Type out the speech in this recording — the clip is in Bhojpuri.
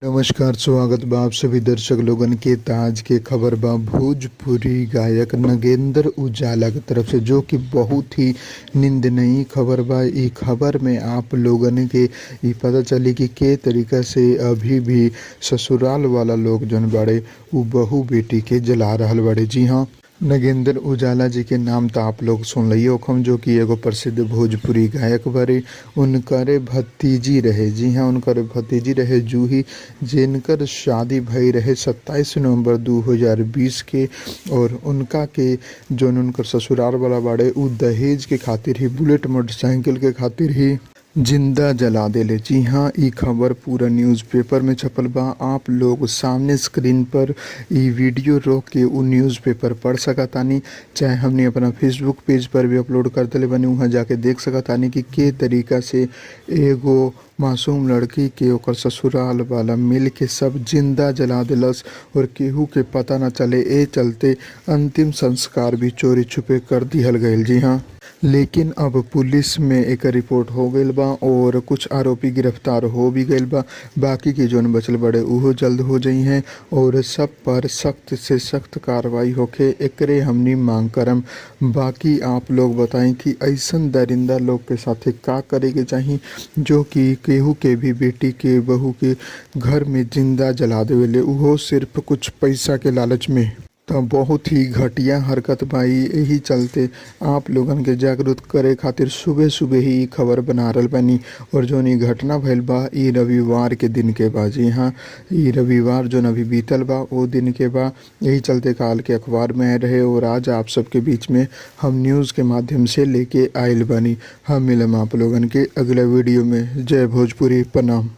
नमस्कार, स्वागत बा आप सभी दर्शक लोगन के। ताज के खबर बा भोजपुरी गायक नगेंद्र उजाला की तरफ से, जो कि बहुत ही निंदनीय खबर बा। ई खबर में आप लोगन के ई पता चली कि के तरीका से अभी भी ससुराल वाला लोग जन बाड़े उ बहू बेटी के जला रहल बाड़े। जी हाँ, नगेंद्र उजाला जी के नाम तो आप लोग सुन लिये होखम, जो कि एगो प्रसिद्ध भोजपुरी गायक बारे। उनकर भतीजी रहे, जी हाँ, उनकर भतीजी रहे जूही, जिनकर शादी भई रहे 27 नवंबर 2020 के। और उनका के जोन उनकर ससुराल वाला बाड़े उ दहेज के खातिर ही, बुलेट मोटरसाइकिल के खातिर ही जिंदा जला देले। जी हाँ, ई खबर पूरा न्यूज़पेपर में छपल बा। आप लोग सामने स्क्रीन पर ई वीडियो रोक के उ न्यूज़पेपर पढ़ सकतानी, चाहे हमने अपना फेसबुक पेज पर भी अपलोड कर देले बानी, वहाँ जाके देख सकतानी कि के तरीका से एगो मासूम लड़की के ओकर ससुराल वाला मिल के सब जिंदा जला देलस और केहू के पता न चले। ए चलते अंतिम संस्कार भी चोरी छुपे कर दिहल गईल। जी हाँ, लेकिन अब पुलिस में एक रिपोर्ट हो गईल बा और कुछ आरोपी गिरफ्तार हो भी गईल बा। बाकी के जोन बचल बड़े उहो जल्द हो जाई हैं और सब पर सख्त से सख्त कार्रवाई होके, एकरे हमनी मांग करम। बाकी आप लोग बताएं कि ऐसन दरिंदा लोग के साथे का करे के चाही, जो कि केहू के भी बेटी के बहू के घर में जिंदा जला देवेले, उहो सिर्फ कुछ पैसा के लालच में। तो बहुत ही घटिया हरकत भाई। यही चलते आप लोगन के जागरूक करे खातिर सुबह सुबह ही खबर बना रहल बानी। और जो ई घटना भइल बा ई रविवार के दिन के बा। जी हाँ, ई रविवार जो अभी बीतल बा वो दिन के बा। यही चलते काल के अखबार में आए रहे और आज आप सबके बीच में हम न्यूज़ के माध्यम से लेके आयल बानी। हम मिलम आप लोगन के अगला वीडियो में। जय भोजपुरी, प्रणाम।